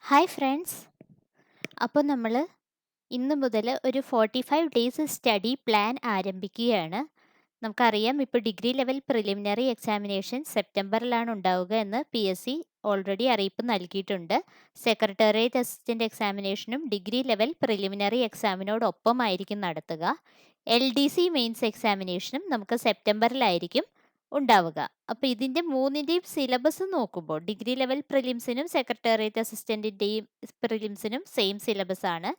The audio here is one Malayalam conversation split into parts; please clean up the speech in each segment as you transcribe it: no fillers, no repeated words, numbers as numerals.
Hi friends. അപ്പോൾ നമ്മൾ ഇന്ന് മുതൽ ഒരു 45 ഡേയ്സ് സ്റ്റഡി പ്ലാൻ ആരംഭിക്കുകയാണ്. നമുക്കറിയാം, ഇപ്പോൾ ഡിഗ്രി ലെവൽ പ്രിലിമിനറി എക്സാമിനേഷൻ സെപ്റ്റംബറിലാണ് ഉണ്ടാവുക എന്ന് PSC ഓൾറെഡി അറിയിപ്പ് നൽകിയിട്ടുണ്ട്. സെക്രട്ടേറിയറ്റ് അസിസ്റ്റൻ്റ് എക്സാമിനേഷനും ഡിഗ്രി ലെവൽ പ്രിലിമിനറി എക്സാമിനോടൊപ്പമായിരിക്കും നടത്തുക. LDC മെയിൻസ് എക്സാമിനേഷനും നമുക്ക് സെപ്റ്റംബറിലായിരിക്കും ഉണ്ടാവുക. അപ്പോൾ ഇതിൻ്റെ മൂന്നിൻ്റെയും സിലബസ് നോക്കുമ്പോൾ ഡിഗ്രി ലെവൽ പ്രിലിംസിനും സെക്രട്ടേറിയറ്റ് അസിസ്റ്റൻറ്റിൻ്റെയും പ്രിലിംസിനും സെയിം സിലബസ് ആണ്.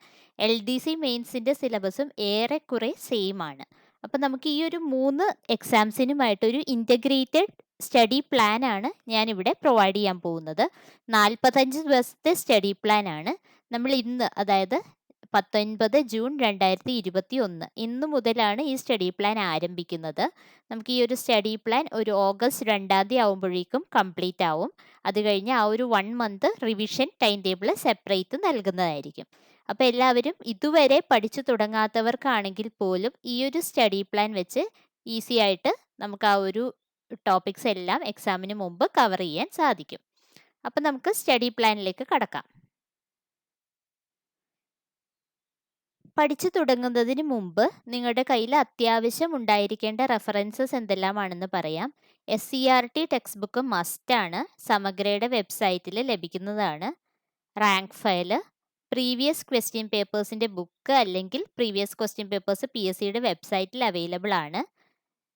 LDC മെയിൻസിൻ്റെ സിലബസും ഏറെക്കുറെ സെയിം ആണ്. അപ്പോൾ നമുക്ക് ഈ ഒരു 3 എക്സാംസിനുമായിട്ടൊരു ഇൻ്റഗ്രേറ്റഡ് സ്റ്റഡി പ്ലാൻ ആണ് ഞാനിവിടെ പ്രൊവൈഡ് ചെയ്യാൻ പോകുന്നത്. 45 ദിവസത്തെ സ്റ്റഡി പ്ലാൻ ആണ്. നമ്മൾ ഇന്ന്, അതായത് 19 ജൂൺ 2021 ഇന്ന് മുതലാണ് ഈ സ്റ്റഡി പ്ലാൻ ആരംഭിക്കുന്നത്. നമുക്ക് ഈ ഒരു സ്റ്റഡി പ്ലാൻ ഒരു ഓഗസ്റ്റ് 2 ആവുമ്പോഴേക്കും കംപ്ലീറ്റ് ആവും. അത് കഴിഞ്ഞ് ആ ഒരു 1 month revision time table separate നൽകുന്നതായിരിക്കും. അപ്പോൾ എല്ലാവരും ഇതുവരെ പഠിച്ചു തുടങ്ങാത്തവർക്കാണെങ്കിൽ പോലും ഈ ഒരു സ്റ്റഡി പ്ലാൻ വെച്ച് ഈസി ആയിട്ട് നമുക്ക് ആ ഒരു ടോപ്പിക്സ് എല്ലാം എക്സാമിന് മുമ്പ് കവർ ചെയ്യാൻ സാധിക്കും. അപ്പം നമുക്ക് സ്റ്റഡി പ്ലാനിലേക്ക് കടക്കാം. പഠിച്ചു തുടങ്ങുന്നതിന് മുമ്പ് നിങ്ങളുടെ കയ്യിൽ അത്യാവശ്യം ഉണ്ടായിരിക്കേണ്ട റെഫറൻസസ് എന്തെല്ലാമാണെന്ന് പറയാം. SCERT ടെക്സ്റ്റ് ബുക്ക് മസ്റ്റാണ്, സമഗ്രയുടെ വെബ്സൈറ്റിൽ ലഭിക്കുന്നതാണ്. റാങ്ക് ഫയല്, പ്രീവിയസ് ക്വസ്റ്റ്യൻ പേപ്പേഴ്സിൻ്റെ ബുക്ക് അല്ലെങ്കിൽ പ്രീവിയസ് ക്വസ്റ്റ്യൻ പേപ്പേഴ്സ് PSCയുടെ വെബ്സൈറ്റിൽ അവൈലബിൾ ആണ്.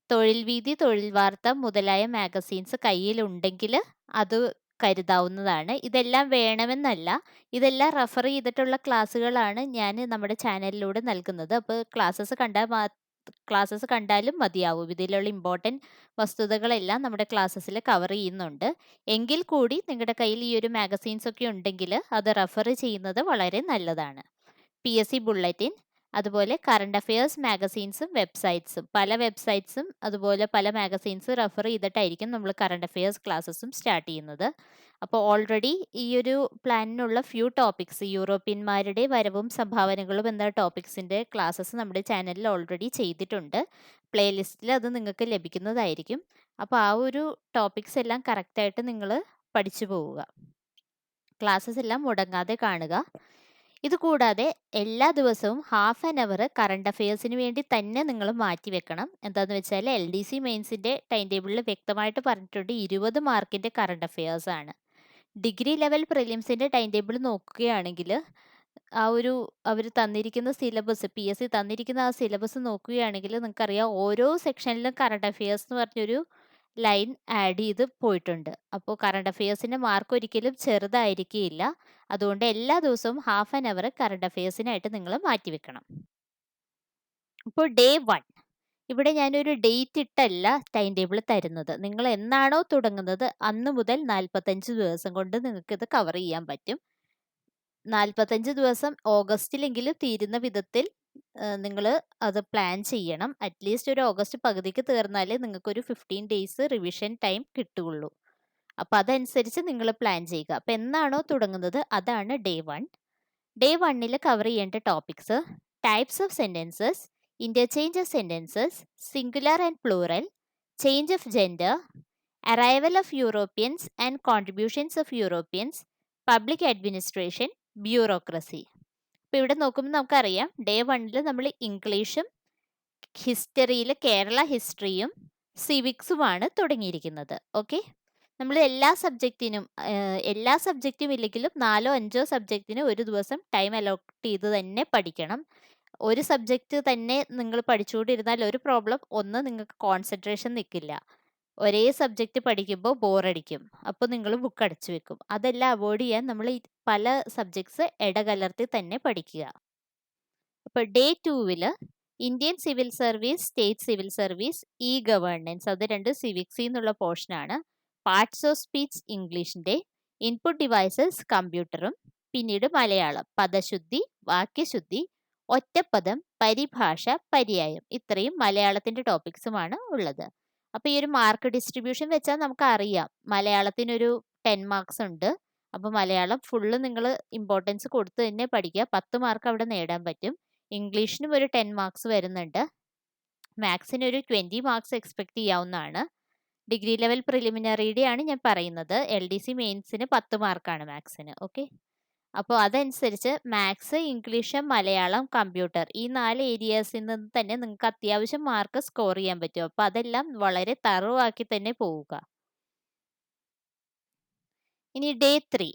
തൊഴിൽ വീഥി, തൊഴിൽ വാർത്ത മുതലായ മാഗസീൻസ് കയ്യിലുണ്ടെങ്കിൽ അത് കരുതാവുന്നതാണ്. ഇതെല്ലാം വേണമെന്നല്ല, ഇതെല്ലാം റെഫർ ചെയ്തിട്ടുള്ള ക്ലാസ്സുകളാണ് ഞാൻ നമ്മുടെ ചാനലിലൂടെ നൽകുന്നത്. അപ്പോൾ ക്ലാസ്സസ് കണ്ടാലും മതിയാവും. ഇതിലുള്ള ഇമ്പോർട്ടൻറ്റ് വസ്തുതകളെല്ലാം നമ്മുടെ ക്ലാസ്സസിൽ കവർ ചെയ്യുന്നുണ്ട്. എങ്കിൽ കൂടി നിങ്ങളുടെ കയ്യിൽ ഈ ഒരു മാഗസീൻസ് ഒക്കെ ഉണ്ടെങ്കിൽ അത് റെഫർ ചെയ്യുന്നത് വളരെ നല്ലതാണ്. PSC ബുള്ളറ്റിൻ, അതുപോലെ കറണ്ട് അഫയേഴ്സ് മാഗസീൻസും വെബ്സൈറ്റ്സും, പല വെബ്സൈറ്റ്സും അതുപോലെ പല മാഗസീൻസ് റെഫർ ചെയ്തിട്ടായിരിക്കും നമ്മൾ കറണ്ട് അഫയേഴ്സ് ക്ലാസ്സസും സ്റ്റാർട്ട് ചെയ്യുന്നത്. അപ്പോൾ ഓൾറെഡി ഈ ഒരു പ്ലാനിനുള്ള ഫ്യൂ ടോപ്പിക്സ്, യൂറോപ്യന്മാരുടെ വരവും സംഭാവനകളും എന്ന ടോപ്പിക്സിൻ്റെ ക്ലാസ്സസ് നമ്മുടെ ചാനലിൽ ഓൾറെഡി ചെയ്തിട്ടുണ്ട്. പ്ലേലിസ്റ്റിൽ അത് നിങ്ങൾക്ക് ലഭിക്കുന്നതായിരിക്കും. അപ്പോൾ ആ ഒരു ടോപ്പിക്സ് എല്ലാം കറക്റ്റായിട്ട് നിങ്ങൾ പഠിച്ചു പോവുക. ക്ലാസ്സസ് എല്ലാം മുടങ്ങാതെ കാണുക. ഇതുകൂടാതെ എല്ലാ ദിവസവും ഹാഫ് ആൻ അവർ കറണ്ട് അഫയേഴ്സിന് വേണ്ടി തന്നെ നിങ്ങൾ മാറ്റിവെക്കണം. എന്താണെന്ന് വെച്ചാൽ LDC മെയിൻസിൻ്റെ ടൈം ടേബിളിൽ വ്യക്തമായിട്ട് പറഞ്ഞിട്ടുണ്ട് 20 മാർക്കിൻ്റെ കറണ്ട് അഫയേഴ്സ് ആണ്. ഡിഗ്രി ലെവൽ പ്രിലിംസിൻ്റെ ടൈം ടേബിൾ നോക്കുകയാണെങ്കിൽ ആ ഒരു അവർ തന്നിരിക്കുന്ന സിലബസ്, PSC തന്നിരിക്കുന്ന ആ സിലബസ് നോക്കുകയാണെങ്കിൽ നിങ്ങൾക്കറിയാം, ഓരോ സെക്ഷനിലും കറണ്ട് അഫയേഴ്സ് എന്ന് പറഞ്ഞൊരു ലൈൻ ആഡ് ചെയ്ത് പോയിട്ടുണ്ട്. അപ്പോൾ കറണ്ട് അഫയേഴ്സിൻ്റെ മാർക്ക് ഒരിക്കലും ചെറുതായിരിക്കില്ല. അതുകൊണ്ട് എല്ലാ ദിവസവും ഹാഫ് ആൻ അവർ കറണ്ട് അഫയേഴ്സിനായിട്ട് നിങ്ങൾ മാറ്റിവെക്കണം. ഇപ്പോൾ ഡേ 1, ഇവിടെ ഞാനൊരു ഡേറ്റ് ഇട്ടല്ല ടൈം ടേബിൾ തരുന്നത്. നിങ്ങൾ എന്നാണോ തുടങ്ങുന്നത് അന്ന് മുതൽ 45 ദിവസം കൊണ്ട് നിങ്ങൾക്കിത് കവർ ചെയ്യാൻ പറ്റും. 45 ദിവസം ഓഗസ്റ്റിലെങ്കിലും തീരുന്ന വിധത്തിൽ നിങ്ങൾ അത് പ്ലാൻ ചെയ്യണം. അറ്റ്ലീസ്റ്റ് ഒരു ഓഗസ്റ്റ് പകുതിക്ക് തീർന്നാലേ നിങ്ങൾക്കൊരു 15 ഡേയ്സ് റിവിഷൻ ടൈം കിട്ടുകയുള്ളൂ. അപ്പോൾ അതനുസരിച്ച് നിങ്ങൾ പ്ലാൻ ചെയ്യുക. അപ്പോൾ എന്നാണോ തുടങ്ങുന്നത് അതാണ് ഡേ 1. ഡേ 1ൽ കവർ ചെയ്യേണ്ട topics: types of sentences, interchange of sentences, singular and plural, change of gender, arrival of Europeans and contributions of Europeans, public administration, bureaucracy. അപ്പോൾ ഇവിടെ നോക്കുമ്പോൾ നമുക്കറിയാം, ഡേ 1ൽ നമ്മൾ ഇംഗ്ലീഷും ഹിസ്റ്ററിയിൽ കേരള ഹിസ്റ്ററിയും സിവിക്സുമാണ് തുടങ്ങിയിരിക്കുന്നത്. ഓക്കെ, നമ്മൾ എല്ലാ സബ്ജക്റ്റും ഇല്ലെങ്കിലും 4-5 സബ്ജക്റ്റിന് ഒരു ദിവസം ടൈം അലോട്ട് ചെയ്ത് തന്നെ പഠിക്കണം. ഒരു സബ്ജക്റ്റ് തന്നെ നിങ്ങൾ പഠിച്ചുകൊണ്ടിരുന്നാൽ ഒരു പ്രോബ്ലം, ഒന്ന് നിങ്ങൾക്ക് കോൺസെൻട്രേഷൻ നിൽക്കില്ല. ഒരേ സബ്ജക്റ്റ് പഠിക്കുമ്പോൾ ബോറടിക്കും. അപ്പോൾ നിങ്ങൾ ബുക്ക് അടച്ചു വെക്കും. അതെല്ലാം അവോയ്ഡ് ചെയ്യാൻ നമ്മൾ പല സബ്ജക്ട്സ് ഇടകലർത്തി തന്നെ പഠിക്കുക. അപ്പോൾ ഡേ 2ൽ Indian civil service, state civil service, governance, അത് രണ്ട് സിവിക്സിൽ നിന്നുള്ള പോർഷനാണ്. പാർട്സ് ഓഫ് സ്പീച്ച് ഇംഗ്ലീഷിൻ്റെ, ഇൻപുട്ട് ഡിവൈസസ് കമ്പ്യൂട്ടറും, പിന്നീട് മലയാളം, പദശുദ്ധി, വാക്യശുദ്ധി, ഒറ്റപ്പദം, പരിഭാഷ, പര്യായം, ഇത്രയും മലയാളത്തിൻ്റെ ടോപ്പിക്സുമാണ് ഉള്ളത്. അപ്പോൾ ഈ ഒരു മാർക്ക് ഡിസ്ട്രിബ്യൂഷൻ വെച്ചാൽ നമുക്ക് അറിയാം, മലയാളത്തിനൊരു 10 മാർക്സ് ഉണ്ട്. അപ്പോൾ മലയാളം ഫുള്ള് നിങ്ങൾ ഇമ്പോർട്ടൻസ് കൊടുത്ത് തന്നെ പഠിക്കുക. 10 മാർക്ക് അവിടെ നേടാൻ പറ്റും. ഇംഗ്ലീഷിനും ഒരു 10 മാർക്സ് വരുന്നുണ്ട്. മാത്സിന് ഒരു 20 മാർക്സ് എക്സ്പെക്ട് ചെയ്യാവുന്നതാണ്. ഡിഗ്രി ലെവൽ പ്രിലിമിനറിയുടെ ആണ് ഞാൻ പറയുന്നത്. LDC മെയിൻസിന് 10 മാർക്കാണ് മാത്സിന്. ഓക്കെ, അപ്പോൾ അതനുസരിച്ച് മാത്സ്, ഇംഗ്ലീഷ്, മലയാളം, കമ്പ്യൂട്ടർ ഈ 4 ഏരിയാസിൽ നിന്ന് തന്നെ നിങ്ങൾക്ക് അത്യാവശ്യം മാർക്ക് സ്കോർ ചെയ്യാൻ പറ്റും. അപ്പോൾ അതെല്ലാം വളരെ തറവാക്കി തന്നെ പോവുക. ഇനി ഡേ 3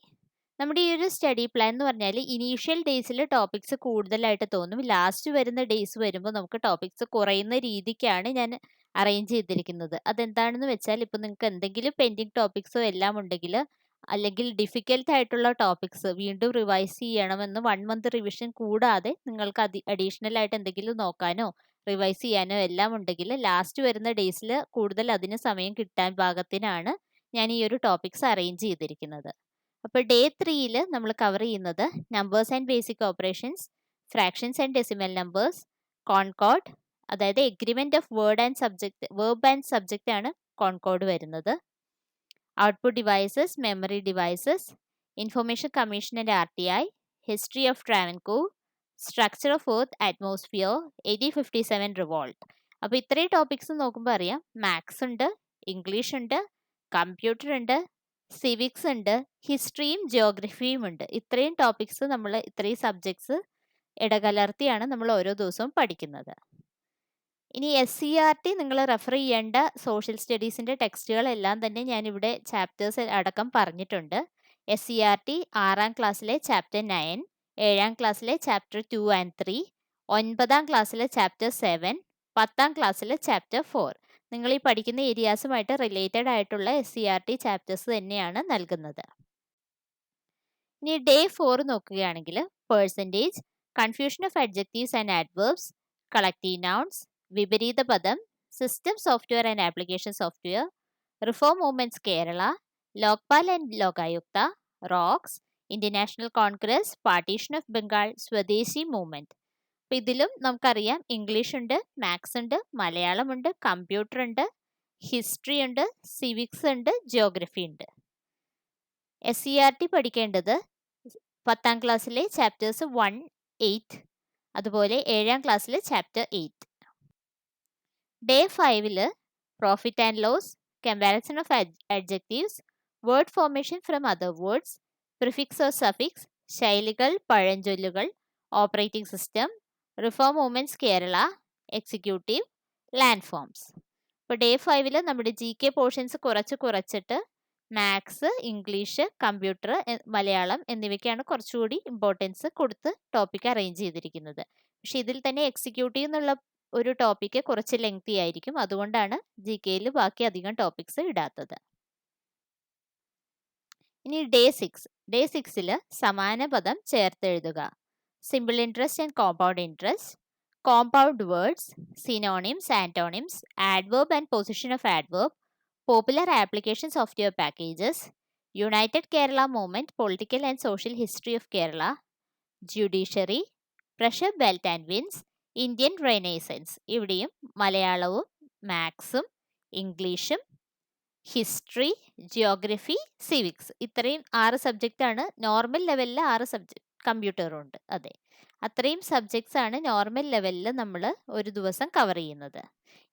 നമ്മുടെ ഈ ഒരു സ്റ്റഡി പ്ലാൻ എന്ന് പറഞ്ഞാൽ ഇനീഷ്യൽ ഡേയ്സിൽ ടോപ്പിക്സ് കൂടുതലായിട്ട് തോന്നും. ലാസ്റ്റ് വരുന്ന ഡേയ്സ് വരുമ്പോൾ നമുക്ക് ടോപ്പിക്സ് കുറയുന്ന രീതിക്കാണ് ഞാൻ അറേഞ്ച് ചെയ്തിരിക്കുന്നത്. അതെന്താണെന്ന് വെച്ചാൽ ഇപ്പോൾ നിങ്ങൾക്ക് എന്തെങ്കിലും പെൻഡിങ് ടോപ്പിക്സോ എല്ലാം ഉണ്ടെങ്കിൽ, അല്ലെങ്കിൽ ഡിഫിക്കൽട്ട് ആയിട്ടുള്ള ടോപ്പിക്സ് വീണ്ടും റിവൈസ് ചെയ്യണമെന്ന് 1 മന്ത് റിവിഷൻ കൂടാതെ നിങ്ങൾക്ക് അഡീഷണൽ ആയിട്ട് എന്തെങ്കിലും നോക്കാനോ റിവൈസ് ചെയ്യാനോ എല്ലാം ഉണ്ടെങ്കിൽ ലാസ്റ്റ് വരുന്ന ഡേയ്സിൽ കൂടുതൽ അതിന് സമയം കിട്ടാൻ പാകത്തിനാണ് ഞാൻ ഈ ഒരു ടോപ്പിക്സ് അറേഞ്ച് ചെയ്തിരിക്കുന്നത്. അപ്പോൾ ഡേ 3യിൽ നമ്മൾ കവർ ചെയ്യുന്നത് numbers and basic operations, fractions and decimal numbers, concord, അതായത് agreement of verb and subject ആണ് കോൺകോർഡ് വരുന്നത്, output devices, memory devices, information commission and RTI, history of Travancore, structure of earth atmosphere, 1857 revolt. അപ്പോൾ ഇത്രയും ടോപ്പിക്സ് നോക്കുമ്പോൾ അറിയാം മാത്സ് ഉണ്ട്, ഇംഗ്ലീഷ് ഉണ്ട്, കമ്പ്യൂട്ടർ ഉണ്ട്, സിവിക്സ് ഉണ്ട്, ഹിസ്റ്ററിയും ജിയോഗ്രഫിയും ഉണ്ട്. ഇത്രയും ടോപ്പിക്സ് നമ്മൾ ഇത്രയും സബ്ജക്ട്സ് ഇടകലർത്തിയാണ് നമ്മൾ ഓരോ ദിവസവും പഠിക്കുന്നത്. ഇനി SCERT നിങ്ങൾ റെഫർ ചെയ്യേണ്ട സോഷ്യൽ സ്റ്റഡീസിൻ്റെ ടെക്സ്റ്റുകളെല്ലാം തന്നെ ഞാനിവിടെ ചാപ്റ്റേഴ്സ് അടക്കം പറഞ്ഞിട്ടുണ്ട്. SCERT 6ാം ക്ലാസ്സിലെ ചാപ്റ്റർ 9, 7ാം ക്ലാസ്സിലെ ചാപ്റ്റർ 2 and 3, 9ാം ക്ലാസ്സിലെ ചാപ്റ്റർ 7, 10ാം ക്ലാസ്സിലെ ചാപ്റ്റർ 4. നിങ്ങൾ ഈ പഠിക്കുന്ന ഏരിയാസുമായിട്ട് റിലേറ്റഡ് ആയിട്ടുള്ള SCERT ചാപ്റ്റേഴ്സ് തന്നെയാണ് നൽകുന്നത്. ഇനി ഡേ 4 നോക്കുകയാണെങ്കിൽ percentage, confusion of adjectives and adverbs, collective nouns, വിപരീത പദം, system software and application software, reform movements Kerala, Lokpal and Lokayukta, rocks, Indian national Congress, partition of Bengal, സ്വദേശി മൂവ്മെന്റ്. അപ്പം ഇതിലും നമുക്കറിയാം ഇംഗ്ലീഷ് ഉണ്ട്, മാത്സ് ഉണ്ട്, മലയാളം ഉണ്ട്, കമ്പ്യൂട്ടർ ഉണ്ട്, ഹിസ്റ്ററി ഉണ്ട്, സിവിക്സ് ഉണ്ട്, ജിയോഗ്രഫി ഉണ്ട്. SCERT പഠിക്കേണ്ടത് 10ാം ക്ലാസ്സിലെ ചാപ്റ്റേഴ്സ് 1, 8, അതുപോലെ 7ാം ക്ലാസ്സിലെ ചാപ്റ്റർ 8. ഡേ 5ൽ profit and loss, comparison of adjectives, word formation from other words, prefix or suffix, ശൈലികൾ, പഴഞ്ചൊല്ലുകൾ, operating system, reform movements Kerala, executive, land forms. ഇപ്പോൾ ഡേ 5ൽ നമ്മുടെ GK പോർഷൻസ് കുറച്ചിട്ട് മാത്സ്, ഇംഗ്ലീഷ്, കമ്പ്യൂട്ടർ, മലയാളം എന്നിവയ്ക്കാണ് കുറച്ചുകൂടി ഇമ്പോർട്ടൻസ് കൊടുത്ത് ടോപ്പിക് അറേഞ്ച് ചെയ്തിരിക്കുന്നത്. പക്ഷെ ഇതിൽ തന്നെ എക്സിക്യൂട്ടീവ് എന്നുള്ള ഒരു ടോപ്പിക്ക് കുറച്ച് ലെങ്തി ആയിരിക്കും, അതുകൊണ്ടാണ് GKയിൽ ബാക്കി അധികം ടോപ്പിക്സ് ഇടാത്തത്. ഇനി ഡേ 6ൽ സമാന പദം ചേർത്തെഴുതുക, simple interest and compound interest, compound words, synonyms, antonyms, adverb and position of adverb, popular application software packages, United Kerala Movement, political and social history of Kerala, judiciary, pressure belt and winds, Indian Renaissance. ഇവിടെയും മലയാളവും മാത്സും ഇംഗ്ലീഷും ഹിസ്റ്ററി, ജിയോഗ്രഫി, സിവിക്സ് ഇത്രയും 6 സബ്ജക്റ്റാണ്. നോർമൽ ലെവലിൽ 6 സബ്ജക്റ്റ്, കമ്പ്യൂട്ടറും ഉണ്ട്. അതെ, അത്രയും സബ്ജക്ട്സ് ആണ് നോർമൽ ലെവലിൽ നമ്മൾ ഒരു ദിവസം കവർ ചെയ്യുന്നത്.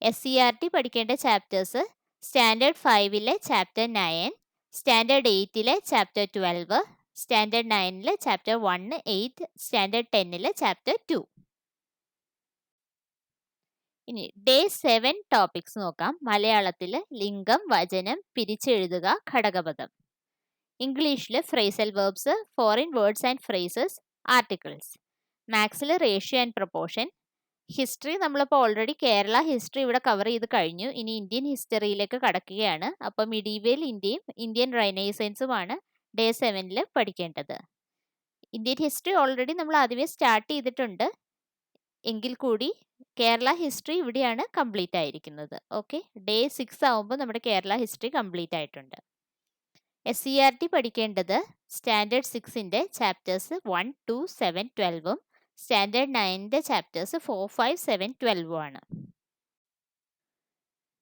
SCERT പഠിക്കേണ്ട ചാപ്റ്റേഴ്സ് സ്റ്റാൻഡേർഡ് 5ലെ ചാപ്റ്റർ 9, സ്റ്റാൻഡേർഡ് 8ലെ ചാപ്റ്റർ 12, സ്റ്റാൻഡേർഡ് 9ലെ ചാപ്റ്റർ 1, 8, സ്റ്റാൻഡേർഡ് 10ലെ ചാപ്റ്റർ 2. ഇനി ഡേ 7 ടോപ്പിക്സ് നോക്കാം. മലയാളത്തിൽ ലിംഗം, വചനം, പിരിച്ചെഴുതുക, ഘടകപദം. ഇംഗ്ലീഷിൽ phrasal verbs, foreign words and phrases, articles. മാത്സിൽ റേഷ്യോ ആൻഡ് പ്രൊപ്പോർഷൻ. ഹിസ്റ്ററി നമ്മളിപ്പോൾ ഓൾറെഡി കേരള ഹിസ്റ്ററി ഇവിടെ കവർ ചെയ്ത് കഴിഞ്ഞു. ഇനി ഇന്ത്യൻ ഹിസ്റ്ററിയിലേക്ക് കടക്കുകയാണ്. അപ്പോൾ മിഡീവൽ ഇന്ത്യയും ഇന്ത്യൻ റൈനൈസൻസുമാണ് ഡേ 7ൽ പഠിക്കേണ്ടത്. ഇന്ത്യൻ ഹിസ്റ്ററി ഓൾറെഡി നമ്മൾ ആദ്യമേ സ്റ്റാർട്ട് ചെയ്തിട്ടുണ്ട്, എങ്കിൽ കൂടി കേരള ഹിസ്റ്ററി ഇവിടെയാണ് കംപ്ലീറ്റ് ആയിരിക്കുന്നത്. ഓക്കെ, ഡേ 6 ആവുമ്പോൾ നമ്മുടെ കേരള ഹിസ്റ്ററി കംപ്ലീറ്റ് ആയിട്ടുണ്ട്. SCERT പഠിക്കേണ്ടത് സ്റ്റാൻഡേർഡ് 6ൻ്റെ ചാപ്റ്റേഴ്സ് 1, 2, 7, 12ഉം സ്റ്റാൻഡേർഡ് 9ൻ്റെ ചാപ്റ്റേഴ്സ് 4, 5, 7, 12ഉം ആണ്.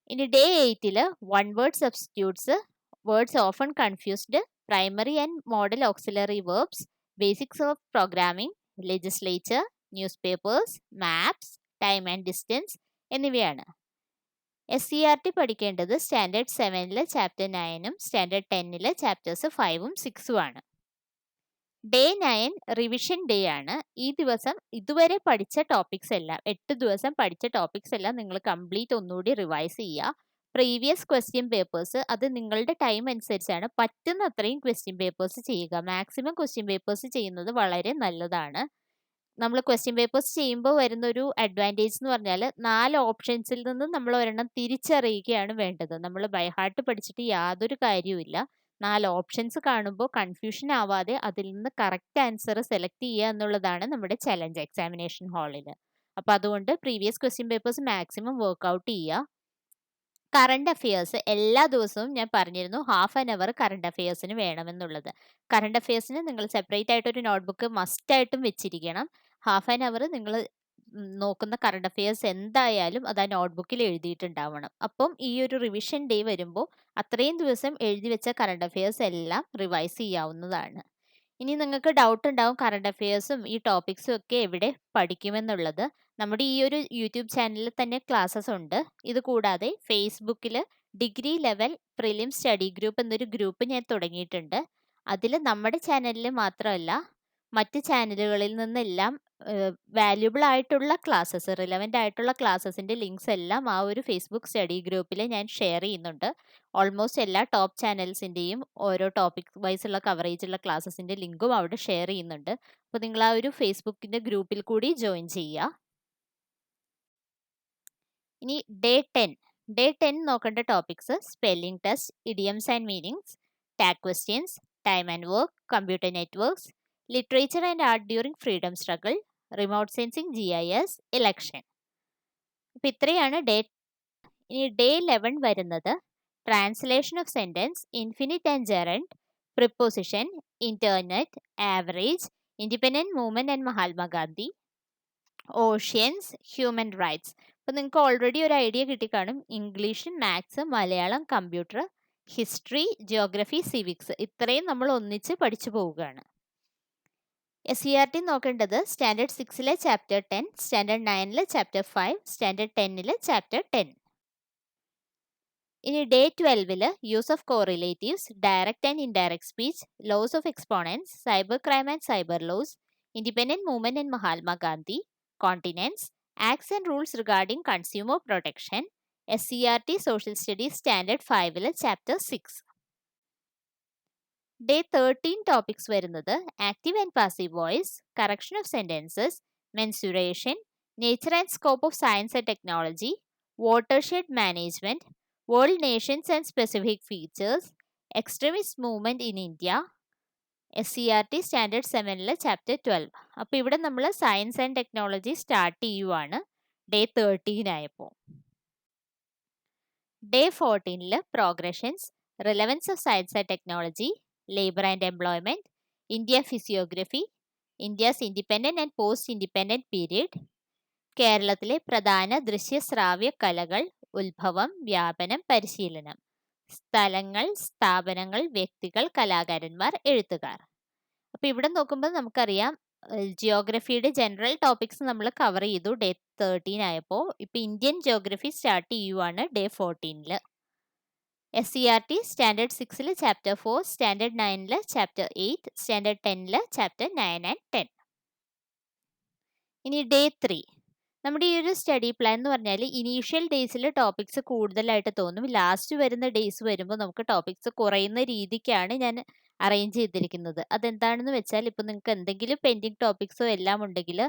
ഇനി ഡേ 8ൽ one word substitutes, words often confused, primary and modal auxiliary verbs, basics of programming, legislature, newspapers, maps, time and distance എന്നിവയാണ്. SCERT പഠിക്കേണ്ടത് സ്റ്റാൻഡേർഡ് 7ലെ ചാപ്റ്റർ 9ഉം സ്റ്റാൻഡേർഡ് 10ലെ ചാപ്റ്റേഴ്സ് 5ഉം 6ഉം ആണ്. ഡേ 9 റിവിഷൻ ഡേ ആണ്. ഈ ദിവസം ഇതുവരെ പഠിച്ച ടോപ്പിക്സ് എല്ലാം 8 ദിവസം പഠിച്ച ടോപ്പിക്സ് എല്ലാം നിങ്ങൾ കംപ്ലീറ്റ് ഒന്നുകൂടി റിവൈസ് ചെയ്യുക. പ്രീവിയസ് ക്വസ്റ്റ്യൻ പേപ്പേഴ്സ് അത് നിങ്ങളുടെ ടൈം അനുസരിച്ചാണ്, പറ്റുന്ന അത്രയും ക്വസ്റ്റ്യൻ പേപ്പേഴ്സ് ചെയ്യുക. മാക്സിമം ക്വസ്റ്റ്യൻ പേപ്പേഴ്സ് ചെയ്യുന്നത് വളരെ നല്ലതാണ്. നമ്മൾ ക്വസ്റ്റ്യൻ പേപ്പേഴ്സ് ചെയ്യുമ്പോൾ വരുന്ന ഒരു അഡ്വാൻറ്റേജ് എന്ന് പറഞ്ഞാൽ 4 ഓപ്ഷൻസിൽ നിന്ന് നമ്മൾ ഒരെണ്ണം തിരിച്ചറിയുകയാണ് വേണ്ടത്. നമ്മൾ ബൈ ഹാർട്ട് പഠിച്ചിട്ട് യാതൊരു കാര്യവുമില്ല. 4 ഓപ്ഷൻസ് കാണുമ്പോൾ കൺഫ്യൂഷൻ ആവാതെ അതിൽ നിന്ന് കറക്റ്റ് ആൻസർ സെലക്ട് ചെയ്യുക എന്നുള്ളതാണ് നമ്മുടെ ചലഞ്ച് എക്സാമിനേഷൻ ഹാളിൽ. അപ്പോൾ അതുകൊണ്ട് previous question papers maximum work out ചെയ്യുക. കറണ്ട് അഫയേഴ്സ് എല്ലാ ദിവസവും ഞാൻ പറഞ്ഞിരുന്നു ഹാഫ് ആൻ അവർ കറണ്ട് അഫയേഴ്സിന് വേണമെന്നുള്ളത്. കറണ്ട് അഫയേഴ്സിന് നിങ്ങൾ സെപ്പറേറ്റ് ആയിട്ട് ഒരു നോട്ട്ബുക്ക് മസ്റ്റായിട്ടും വെച്ചിരിക്കണം. ഹാഫ് ആൻ അവർ നിങ്ങൾ നോക്കുന്ന കറണ്ട് അഫയേഴ്സ് എന്തായാലും അത് ആ നോട്ട്ബുക്കിൽ എഴുതിയിട്ടുണ്ടാവണം. അപ്പം ഈ ഒരു റിവിഷൻ ഡേ വരുമ്പോൾ അത്രയും ദിവസം എഴുതി വെച്ച കറണ്ട് അഫയേഴ്സ് എല്ലാം റിവൈസ് ചെയ്യാവുന്നതാണ്. ഇനി നിങ്ങൾക്ക് ഡൗട്ട് ഉണ്ടാവും കറണ്ട് അഫയേഴ്സും ഈ ടോപ്പിക്സും ഒക്കെ എവിടെ പഠിക്കുമെന്നുള്ളത്. നമ്മുടെ ഈ ഒരു യൂട്യൂബ് ചാനലിൽ തന്നെ ക്ലാസ്സസ് ഉണ്ട്. ഇത് കൂടാതെ ഫേസ്ബുക്കിൽ degree level prelim study group എന്നൊരു ഗ്രൂപ്പ് ഞാൻ തുടങ്ങിയിട്ടുണ്ട്. അതിൽ നമ്മുടെ ചാനലിൽ മാത്രമല്ല മറ്റ് ചാനലുകളിൽ നിന്നെല്ലാം വാല്യുബിൾ ആയിട്ടുള്ള ക്ലാസ്സസ്, റിലവൻ്റ് ആയിട്ടുള്ള ക്ലാസ്സസിൻ്റെ ലിങ്ക്സ് എല്ലാം ആ ഒരു ഫേസ്ബുക്ക് സ്റ്റഡി ഗ്രൂപ്പിൽ ഞാൻ ഷെയർ ചെയ്യുന്നുണ്ട്. ഓൾമോസ്റ്റ് എല്ലാ ടോപ്പ് ചാനൽസിൻ്റെയും ഓരോ ടോപ്പിക് വൈസ് ഉള്ള കവറേജ് ഉള്ള ക്ലാസ്സസിൻ്റെ ലിങ്കും അവിടെ ഷെയർ ചെയ്യുന്നുണ്ട്. അപ്പോൾ നിങ്ങൾ ആ ഒരു ഫേസ്ബുക്കിൻ്റെ ഗ്രൂപ്പിൽ കൂടി ജോയിൻ ചെയ്യുക. ഇനി ഡേ 10 നോക്കേണ്ട topics spelling test, idioms and meanings, tag questions, time and work, computer networks, literature and art during freedom struggle, remote sensing, GIS, election. അപ്പം ഇത്രയാണ് ഡേ. ഇനി ഡേ 11 വരുന്നത് translation of sentence, infinite and gerund, preposition, internet, average, independent movement and Mahatma Gandhi, oceans, human rights. അപ്പം നിങ്ങൾക്ക് ഓൾറെഡി ഒരു idea കിട്ടിക്കാണും. English, maths, Malayalam, computer, history, geography, civics ഇത്രയും നമ്മൾ ഒന്നിച്ച് പഠിച്ചു പോവുകയാണ്. SCERT നോക്കേണ്ടത് standard 6 chapter 10, standard 9 chapter 5, standard 10 chapter 10. ഇനി day 12 use of correlatives, direct and indirect speech, loss of exponents, cyber crime and cyber laws, independent movement and Mahatma Gandhi, continents, acts and rules regarding consumer protection, SCERT social studies standard 5 chapter 6. Day 13 topics വരുന്നത് active and passive voice, correction of sentences, mensuration, nature and scope of science and technology, watershed management, world Nations and specific features, extremist movement in India, SCERT standard 7 chapter 12. അപ്പോൾ ഇവിടെ നമ്മൾ സയൻസ് ആൻഡ് ടെക്നോളജി സ്റ്റാർട്ട് ചെയ്യുവാണ് ഡേ 13 ആയപ്പോൾ. Day 14 progressions, relevance of science and technology, labour and employment, India physiography, India's independent and post independent period, കേരളത്തിലെ പ്രധാന ദൃശ്യശ്രാവ്യ കലകൾ, ഉത്ഭവം, വ്യാപനം, പരിശീലനം, സ്ഥലങ്ങൾ, സ്ഥാപനങ്ങൾ, വ്യക്തികൾ, കലാകാരന്മാർ, എഴുത്തുകാർ. അപ്പോൾ ഇവിടെ നോക്കുമ്പോൾ നമുക്കറിയാം ജിയോഗ്രഫിയുടെ ജനറൽ ടോപ്പിക്സ് നമ്മൾ കവർ ചെയ്തു ഡേ 13 ആയപ്പോൾ. ഇപ്പോൾ ഇന്ത്യൻ ജിയോഗ്രഫി സ്റ്റാർട്ട് ചെയ്യുവാണ് day 14. SCERT standard 6 chapter 4, standard 9 chapter 8, standard 10 chapter 9 and 10. ഇനി ഡേ 3 നമ്മുടെ ഈ ഒരു സ്റ്റഡി പ്ലാൻ എന്ന് പറഞ്ഞാൽ ഇനീഷ്യൽ ഡേയ്സിൽ ടോപ്പിക്സ് കൂടുതലായിട്ട് തോന്നും. ലാസ്റ്റ് വരുന്ന ഡേയ്സ് വരുമ്പോൾ നമുക്ക് ടോപ്പിക്സ് കുറയുന്ന രീതിക്കാണ് ഞാൻ അറേഞ്ച് ചെയ്തിരിക്കുന്നത്. അതെന്താണെന്ന് വെച്ചാൽ ഇപ്പോൾ നിങ്ങൾക്ക് എന്തെങ്കിലും പെൻഡിങ് ടോപ്പിക്സോ എല്ലാം ഉണ്ടെങ്കിൽ,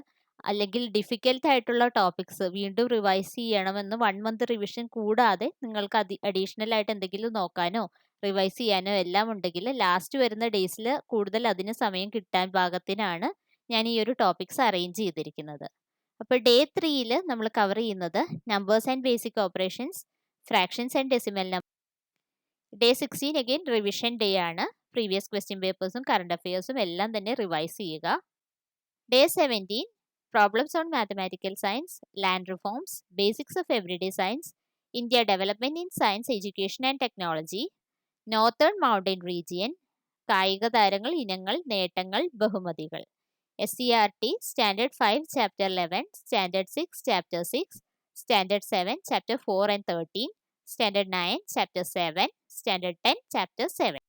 അല്ലെങ്കിൽ ഡിഫിക്കൽട്ട് ആയിട്ടുള്ള ടോപ്പിക്സ് വീണ്ടും റിവൈസ് ചെയ്യണമെന്ന് 1 മന്ത് റിവിഷൻ കൂടാതെ നിങ്ങൾക്ക് അഡീഷണൽ ആയിട്ട് എന്തെങ്കിലും നോക്കാനോ റിവൈസ് ചെയ്യാനോ എല്ലാം ഉണ്ടെങ്കിൽ ലാസ്റ്റ് വരുന്ന ഡേയ്സിൽ കൂടുതൽ അതിന് സമയം കിട്ടാൻ പാകത്തിനാണ് ഞാൻ ഈ ഒരു ടോപ്പിക്സ് അറേഞ്ച് ചെയ്തിരിക്കുന്നത്. അപ്പോൾ ഡേ 3 നമ്മൾ കവർ ചെയ്യുന്നത് numbers and basic operations, fractions and decimal number. Day 16 again revision day ആണ്. പ്രീവിയസ് ക്വസ്റ്റ്യൻ പേപ്പേഴ്സും കറണ്ട് അഫയേഴ്സും എല്ലാം തന്നെ റിവൈസ് ചെയ്യുക. Day 17 problems on mathematical science, land reforms, basics of everyday science, India development in science education and technology, northern mountain region, കായിക താരങ്ങൾ, ഇനങ്ങൾ, നേട്ടങ്ങൾ, ബഹുമതികൾ. SCERT standard 5 chapter 11, standard 6 chapter 6, standard 7 chapter 4 and 13, standard 9 chapter 7, standard 10 chapter 7.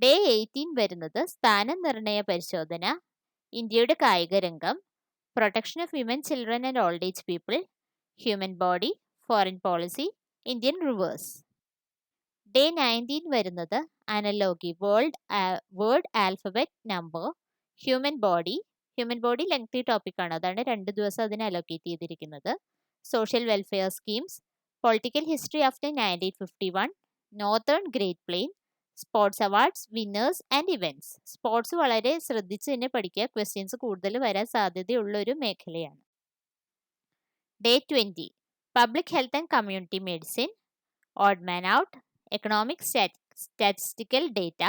Day 18 വരുന്നത് സ്ഥാന നിർണയ പരിശോധന, ഇന്ത്യയുടെ കായിക രംഗം, protection of women, children and old age people, human body, foreign policy, Indian rivers. Day 19 വരുന്നത് analogy, word alphabet number, human body. Human body lengthy topic ആണ്, അതാണ് 2 ദിവസം അതിന് അലോക്കേറ്റ് ചെയ്തിരിക്കുന്നത്. Social welfare schemes, political history after 1951, northern great plain, sports awards, winners and events. Sports വളരെ ശ്രദ്ധിച്ച് തന്നെ പഠിക്കുക, ക്വസ്റ്റ്യൻസ് കൂടുതൽ വരാൻ സാധ്യതയുള്ള ഒരു മേഖലയാണ്. Day 20 public health and community medicine, odd man out, economic statistical data,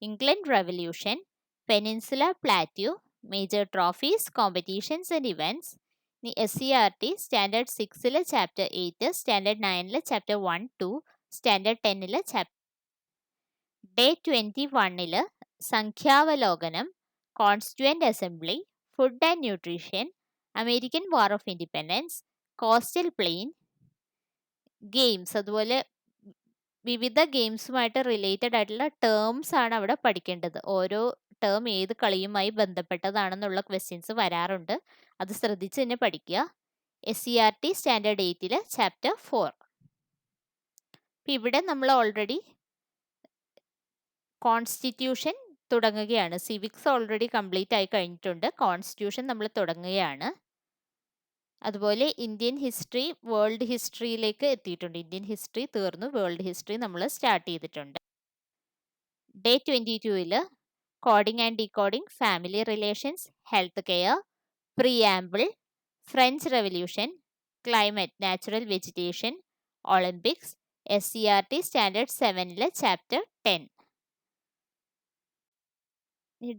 England revolution, peninsula plateau, major trophies, competitions and events. ഇനി SCERT standard 6 chapter 8, standard 9 chapter 1, 2, standard 10 chapter. Day 21 സംഖ്യാവലോകനം, constituent assembly, food and nutrition, American war of independence, coastal plain, games. അതുപോലെ വിവിധ ഗെയിംസുമായിട്ട് റിലേറ്റഡ് ആയിട്ടുള്ള ടേംസ് ആണ് അവിടെ പഠിക്കേണ്ടത്. ഓരോ ടേം ഏത് കളിയുമായി ബന്ധപ്പെട്ടതാണെന്നുള്ള ക്വസ്റ്റ്യൻസ് വരാറുണ്ട്, അത് ശ്രദ്ധിച്ച് തന്നെ പഠിക്കുക. SCERT standard 8 chapter 4. ഇവിടെ നമ്മൾ ഓൾറെഡി കോൺസ്റ്റിറ്റ്യൂഷൻ തുടങ്ങുകയാണ്. സിവിക്സ് ഓൾറെഡി കംപ്ലീറ്റ് ആയി കഴിഞ്ഞിട്ടുണ്ട്, കോൺസ്റ്റിറ്റ്യൂഷൻ നമ്മൾ തുടങ്ങുകയാണ്. അതുപോലെ ഇന്ത്യൻ ഹിസ്റ്ററി, വേൾഡ് ഹിസ്റ്ററിയിലേക്ക് എത്തിയിട്ടുണ്ട്. ഇന്ത്യൻ ഹിസ്റ്ററി തീർന്നു, വേൾഡ് ഹിസ്റ്ററി നമ്മൾ സ്റ്റാർട്ട് ചെയ്തിട്ടുണ്ട്. Day 22 coding and decoding, family relations, health care, preamble, French revolution, climate, natural vegetation, Olympics. SCERT standard 7 chapter 10.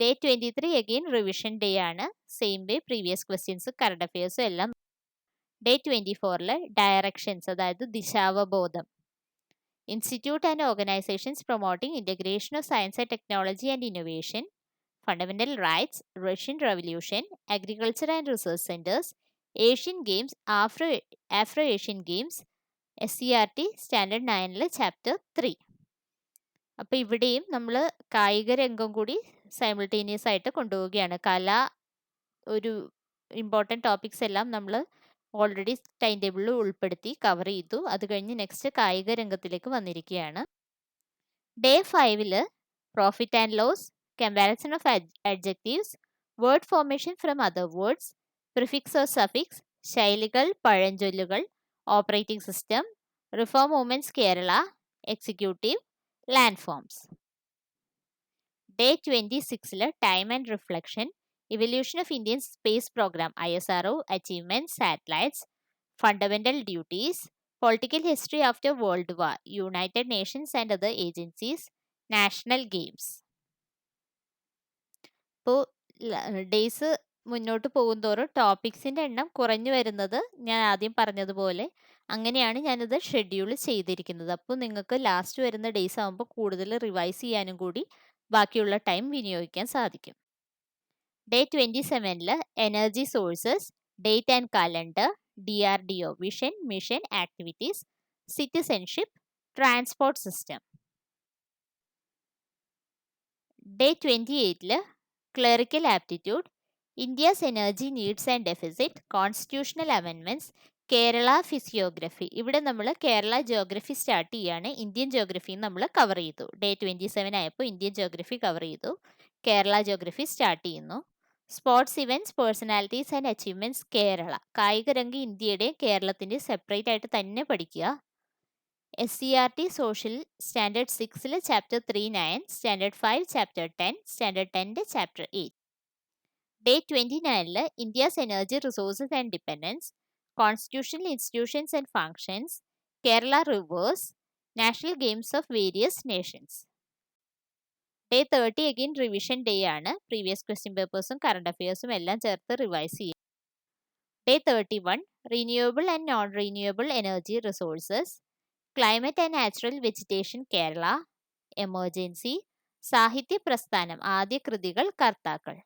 Day 23 again revision day ആണ്. Same way previous questions, current അഫയേഴ്സും എല്ലാം. ഡേ 24 ഡയറക്ഷൻസ്, അതായത് ദിശാവബോധം. Institute and organisations promoting integration of science and technology and innovation, fundamental rights, Russian revolution, agriculture and research centres, Asian games, Afro Asian games. SCERT standard 9 chapter 3. അപ്പോൾ ഇവിടെയും നമ്മൾ കായിക രംഗം കൂടി സൈമിൾട്ടേനിയസ് ആയിട്ട് കൊണ്ടുപോവുകയാണ്. ഒരു ഇമ്പോർട്ടൻറ്റ് ടോപ്പിക്സ് എല്ലാം നമ്മൾ ഓൾറെഡി ടൈം ടേബിളിൽ ഉൾപ്പെടുത്തി കവർ ചെയ്തു. അത് കഴിഞ്ഞ് നെക്സ്റ്റ് കായിക രംഗത്തിലേക്ക് വന്നിരിക്കുകയാണ്. Day 5 profit and loss, comparison of adjectives, word formation from other words, prefix or suffix, ശൈലികൾ, പഴഞ്ചൊല്ലുകൾ, operating system, reform movements Kerala, executive, land forms. Day 26 time and reflection, evolution of Indian space program, ISRO, achievements, satellites, fundamental duties, political history after world war, united nations and other agencies, national games. ഇപ്പോൾ ഡേയ്സ് മുന്നോട്ട് പോകുന്തോറും ടോപ്പിക്സിൻ്റെ എണ്ണം കുറഞ്ഞു വരുന്നത് ഞാൻ ആദ്യം പറഞ്ഞതുപോലെ അങ്ങനെയാണ് ഞാനത് ഷെഡ്യൂൾ ചെയ്തിരിക്കുന്നത്. അപ്പോൾ നിങ്ങൾക്ക് ലാസ്റ്റ് വരുന്ന ഡേയ്സ് ആകുമ്പോൾ കൂടുതൽ റിവൈസ് ചെയ്യാനും കൂടി ബാക്കിയുള്ള ടൈം വിനിയോഗിക്കാൻ സാധിക്കും. Day 27 energy sources, date and calendar, DRDO vision, mission, activities, citizenship, transport system. Day 28 clerical aptitude, India's energy needs and deficit, constitutional അമെൻമെന്റ്സ്, കേരള ഫിസിയോഗ്രഫി. ഇവിടെ നമ്മൾ കേരള ജിയോഗ്രഫി സ്റ്റാർട്ട് ചെയ്യാണ്. ഇന്ത്യൻ ജിയോഗ്രഫി നമ്മൾ കവർ ചെയ്തു. ഡേ 27 ആയപ്പോൾ ഇന്ത്യൻ ജിയോഗ്രഫി കവർ ചെയ്തു, കേരള ജിയോഗ്രഫി സ്റ്റാർട്ട് ചെയ്യുന്നു. Sports events, personalities and achievements, Kerala. കായിക രംഗം ഇന്ത്യയുടെ കേരളത്തിൻ്റെ സെപ്പറേറ്റ് ആയിട്ട് തന്നെ പഠിക്കുക. SCERT social standard 6 chapter 3, 9, standard 5 chapter 10, standard 10 chapter 8. Day 29 India's energy resources and dependence, constitutional institutions and functions, Kerala reverse, national games of various Nations. Day 30 again revision day ആണ്. പ്രീവിയസ് ക്വസ്റ്റ്യൻ പേപ്പേഴ്സും കറണ്ട് അഫയേഴ്സും എല്ലാം ചേർത്ത് റിവൈസ് ചെയ്യും. Day 31 renewable and non renewable energy resources, climate and natural vegetation Kerala, emergency, സാഹിത്യ പ്രസ്ഥാനം, ആദ്യ കൃതികൾ, കർത്താക്കൾ.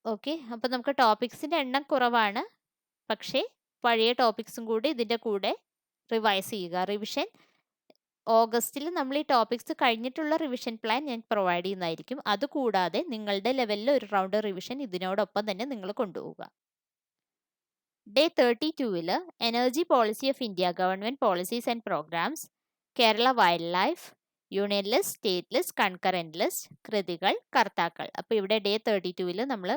ഓക്കെ, അപ്പോൾ നമുക്ക് ടോപ്പിക്സിൻ്റെ എണ്ണം കുറവാണ്, പക്ഷേ പഴയ ടോപ്പിക്സും കൂടി ഇതിൻ്റെ കൂടെ റിവൈസ് ചെയ്യുക. റിവിഷൻ ഓഗസ്റ്റിൽ നമ്മൾ ഈ ടോപ്പിക്സ് കഴിഞ്ഞിട്ടുള്ള റിവിഷൻ പ്ലാൻ ഞാൻ പ്രൊവൈഡ് ചെയ്യുന്നതായിരിക്കും. അതുകൂടാതെ നിങ്ങളുടെ ലെവലിൽ ഒരു റൗണ്ട് റിവിഷൻ ഇതിനോടൊപ്പം തന്നെ നിങ്ങൾ കൊണ്ടുപോവുക. ഡേ 32-ൽ energy policy of India, government policies and programmes, Kerala wildlife, union list, state list, concurrent list, കൃതികൾ, കർത്താക്കൾ. അപ്പോൾ ഇവിടെ ഡേ 32-ൽ നമ്മൾ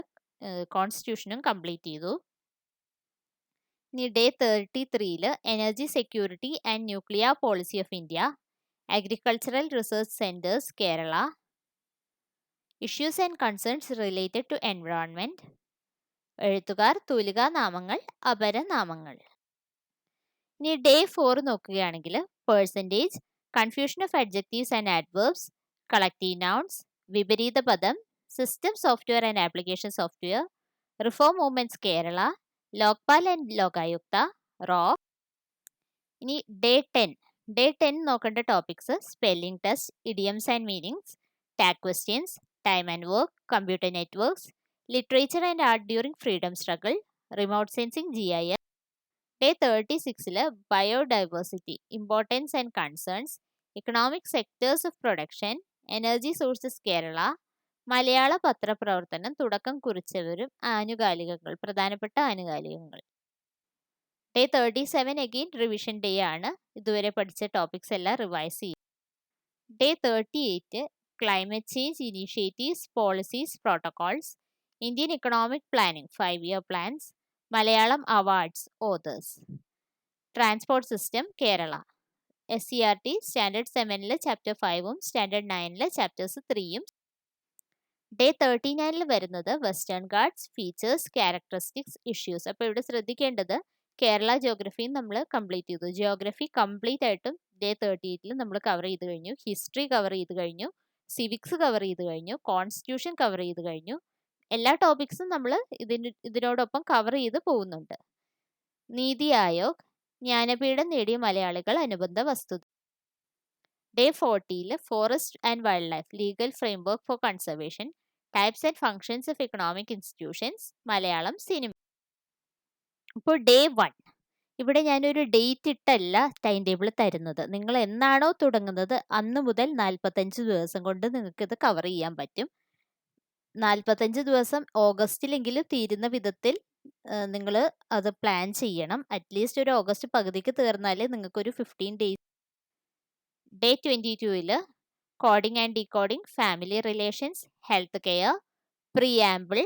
കോൺസ്റ്റിറ്റ്യൂഷനും കംപ്ലീറ്റ് ചെയ്തു. ഇനി ഡേ 33-ൽ energy security and nuclear policy of India, agricultural research centres Kerala, issues and concerns related to environment, എഴുത്തുകാർ, തൂലികാ നാമങ്ങൾ, അപരനാമങ്ങൾ. ഇനി ഡേ 4 നോക്കുകയാണെങ്കിൽ percentage, confusion of adjectives and adverbs, collective nouns, വിപരീത പദം, system software and application software, reform movements Kerala, Lokpal and Lokayukta, റോ. ഇനി ഡേ 10 നോക്കേണ്ട topics spelling test, idioms and meanings, tag questions, time and work, computer networks, literature and art during freedom struggle, remote sensing GIS. Day 36-ൽ biodiversity, importance and concerns, economic sectors of production, energy sources Kerala, Malayala പത്രപ്രവർത്തനം തുടക്കം കുറിച്ചവരും ആനുകാലികങ്ങൾ, പ്രധാനപ്പെട്ട ആനുകാലികങ്ങൾ. ഡേ 37 അഗെയിൻ റിവിഷൻ ഡേ ആണ്. ഇതുവരെ പഠിച്ച ടോപ്പിക്സ് എല്ലാം റിവൈസ് ചെയ്യും. Day 38 climate change initiatives, policies, protocols, Indian economic planning 5-year plans, Malayalam awards, authors, transport system Kerala, SCERT standard 7-ലെ ചാപ്റ്റർ 5-ഉം സ്റ്റാൻഡേർഡ് 9-ലെ ചാപ്റ്റേഴ്സ് 3-യും. ഡേ 39-ൽ വരുന്നത് western guards, features, characteristics, issues. അപ്പോൾ ഇവിടെ ശ്രദ്ധിക്കേണ്ടത് കേരള ജോഗ്രഫിയും നമ്മൾ കംപ്ലീറ്റ് ചെയ്തു. ജിയോഗ്രഫി കംപ്ലീറ്റ് ആയിട്ടും ഡേ 38-ൽ നമ്മൾ കവർ ചെയ്ത് കഴിഞ്ഞു. ഹിസ്റ്ററി കവർ ചെയ്ത് കഴിഞ്ഞു, സിവിക്സ് കവർ ചെയ്ത് കഴിഞ്ഞു, കോൺസ്റ്റിറ്റ്യൂഷൻ കവർ ചെയ്ത് കഴിഞ്ഞു. എല്ലാ ടോപ്പിക്സും നമ്മൾ ഇതിനോടൊപ്പം കവർ ചെയ്ത് പോകുന്നുണ്ട്. നീതി ആയോഗ്, ജ്ഞാനപീഠം നേടിയ മലയാളികൾ, അനുബന്ധ വസ്തുത. ഡേ 40-ൽ forest and wild life, legal framework for conservation, types and functions of economic institutions, Malayalam cinema. ഇപ്പോൾ ഡേ 1 ഇവിടെ ഞാനൊരു ഡേറ്റ് ഇട്ടല്ല ടൈം ടേബിൾ തരുന്നത്. നിങ്ങൾ എന്നാണോ തുടങ്ങുന്നത് അന്ന് മുതൽ 45 ദിവസം കൊണ്ട് നിങ്ങൾക്ക് ഇത് കവർ ചെയ്യാൻ പറ്റും. 45 ദിവസം ഓഗസ്റ്റിലെങ്കിലും തീരുന്ന വിധത്തിൽ നിങ്ങൾ അത് പ്ലാൻ ചെയ്യണം. അറ്റ്ലീസ്റ്റ് ഒരു ഓഗസ്റ്റ് പകുതിക്ക് തീർന്നാലേ നിങ്ങൾക്കൊരു 15 ഡേയ്സ്. ഡേ 22-ൽ coding and decoding, family relations, health care, preamble,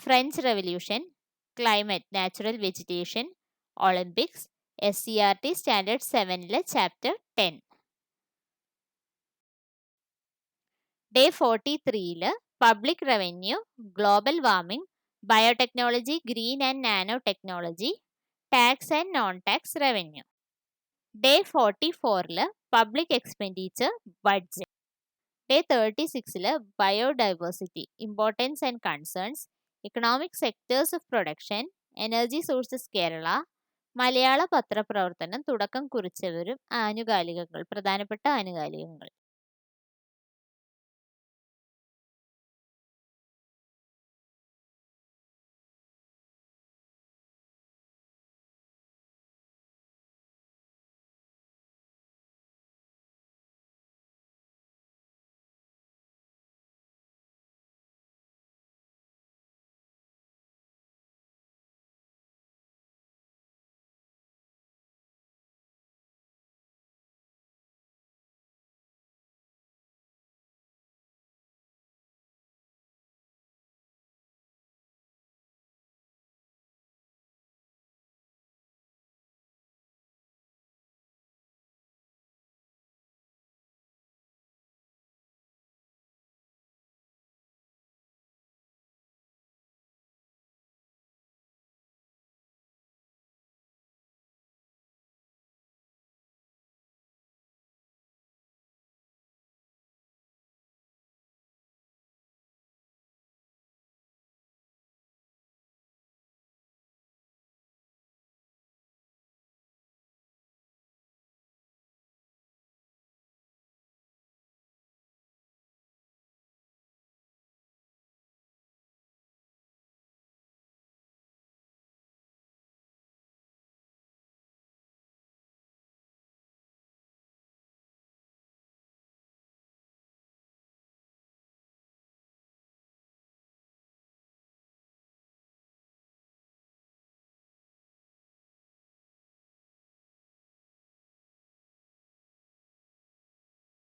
French revolution, climate, natural vegetation, Olympics, SCERT standard 7-ലെ ചാപ്റ്റർ 10. ഡേ 43-ൽ public revenue, global warming, biotechnology, green and nano technology, tax and non tax revenue. Day 44-ൽ പബ്ലിക് എക്സ്പെൻഡിച്ചർ, ബഡ്ജറ്റ്. ഡേ 36-ൽ biodiversity, importance and concerns, economic sectors of production, energy sources Kerala, Malayala പത്രപ്രവർത്തനം തുടക്കം കുറിച്ചവരും ആനുകാലികങ്ങൾ, പ്രധാനപ്പെട്ട ആനുകാലികങ്ങൾ.